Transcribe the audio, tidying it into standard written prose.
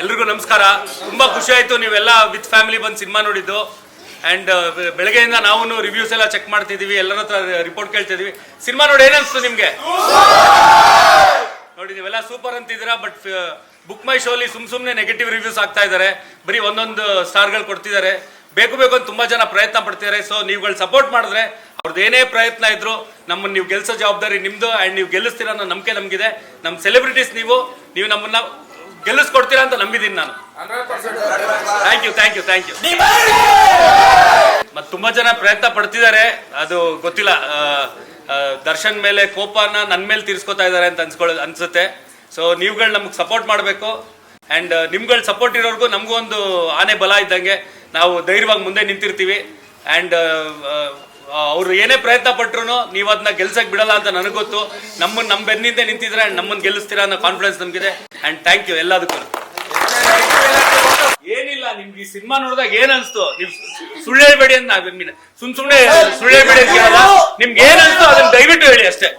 ಎಲ್ರಿಗೂ ನಮಸ್ಕಾರ. ತುಂಬಾ ಖುಷಿ ಆಯ್ತು ನೀವೆಲ್ಲ ವಿತ್ ಫ್ಯಾಮಿಲಿ ಬಂದು ಸಿನಿಮಾ ನೋಡಿದ್ದು. ಅಂಡ್ ಬೆಳಗ್ಗೆಯಿಂದ ನಾವು ರಿವ್ಯೂಸ್ ಎಲ್ಲ ಚೆಕ್ ಮಾಡ್ತಿದೀವಿ, ಎಲ್ಲರ ಹತ್ರ ರಿಪೋರ್ಟ್ ಕೇಳ್ತಿದೀವಿ. ಸಿನಿಮಾ ನೋಡಿ ಏನಿಸ್ತು ನಿಮ್ಗೆ? ನೋಡಿ ನೀವೆಲ್ಲ ಸೂಪರ್ ಅಂತಿದ್ದೀರಾ, ಬಟ್ ಬುಕ್ ಮೈ ಶೋಲಿ ಸುಮ್ಮನೆ ನೆಗೆಟಿವ್ ರಿವ್ಯೂಸ್ ಆಗ್ತಾ ಇದ್ದಾರೆ, ಬರೀ ಒಂದೊಂದು ಸ್ಟಾರ್ಗಳು ಕೊಡ್ತಿದ್ದಾರೆ. ಬೇಕು ಅಂತ ತುಂಬಾ ಜನ ಪ್ರಯತ್ನ ಪಡ್ತಿದ್ದಾರೆ. ಸೊ ನೀವುಗಳು ಸಪೋರ್ಟ್ ಮಾಡಿದ್ರೆ ಅವ್ರದ್ದು ಏನೇ ಪ್ರಯತ್ನ ಇದ್ರು ನಮ್ಮನ್ನು ನೀವು ಗೆಲ್ಸೋ ಜವಾಬ್ದಾರಿ ನಿಮ್ದು. ಅಂಡ್ ನೀವು ಗೆಲ್ಲಿಸ್ತೀರಾ ಅನ್ನೋ ನಂಬಿಕೆ ನಮಗಿದೆ. ನಮ್ಮ ಸೆಲೆಬ್ರಿಟೀಸ್ ನೀವು ನಮ್ಮನ್ನ ಗೆಲ್ಲಿಸ್ಕೊಡ್ತೀರಾ ಅಂತ ನಂಬಿದ್ದೀನಿ ನಾನು. Thank you. ಮತ್ತೆ ತುಂಬಾ ಜನ ಪ್ರಯತ್ನ ಪಡ್ತಿದ್ದಾರೆ, ಅದು ಗೊತ್ತಿಲ್ಲ. ದರ್ಶನ್ ಮೇಲೆ ಕೋಪನ ನನ್ನ ಮೇಲೆ ತೀರ್ಸ್ಕೊತಾ ಇದ್ದಾರೆ ಅಂತ ಅನ್ಸುತ್ತೆ. ಸೊ ನೀವುಗಳು ನಮ್ಗೆ ಸಪೋರ್ಟ್ ಮಾಡಬೇಕು. ಅಂಡ್ ನಿಮ್ಗಳ ಸಪೋರ್ಟ್ ಇರೋರ್ಗು ನಮಗೂ ಒಂದು ಆನೆ ಬಲ ಇದ್ದಂಗೆ, ನಾವು ಧೈರ್ಯವಾಗಿ ಮುಂದೆ ನಿಂತಿರ್ತೀವಿ. ಅಂಡ್ ಅವ್ರು ಏನೇ ಪ್ರಯತ್ನ ಪಟ್ರು ನೀವು ಅದನ್ನ ಗೆಲ್ಸಕ್ ಬಿಡಲ್ಲ ಅಂತ ನನಗೆ ಗೊತ್ತು. ನಮ್ಮ ಬೆನ್ನಿಂದ ನಿಂತಿದ್ರೆ ಅಂಡ್ ನಮ್ಮನ್ನು ಗೆಲ್ಲಿಸ್ತೀರಾ ಅನ್ನೋ ಕಾನ್ಫಿಡೆನ್ಸ್ ನಮಗಿದೆ. ಅಂಡ್ ಥ್ಯಾಂಕ್ ಯು ಎಲ್ಲದಕ್ಕೂ. ಏನಿಲ್ಲ, ನಿಮ್ಗೆ ಈ ಸಿನಿಮಾ ನೋಡಿದಾಗ ಏನ್ ಅನ್ಸ್ತು? ನೀವು ಸುಳ್ಳು ಹೇಳ್ಬೇಡಿ ಅಂತ ಸುಮ್ಮನೆ ಸುಳ್ಳು ಹೇಳ್ಬೇಡಿ ಅಂತ ನಿಮ್ಗೆ ಏನ್ ಅನ್ಸ್ತು ಅದನ್ನ ದಯವಿಟ್ಟು ಹೇಳಿ ಅಷ್ಟೇ.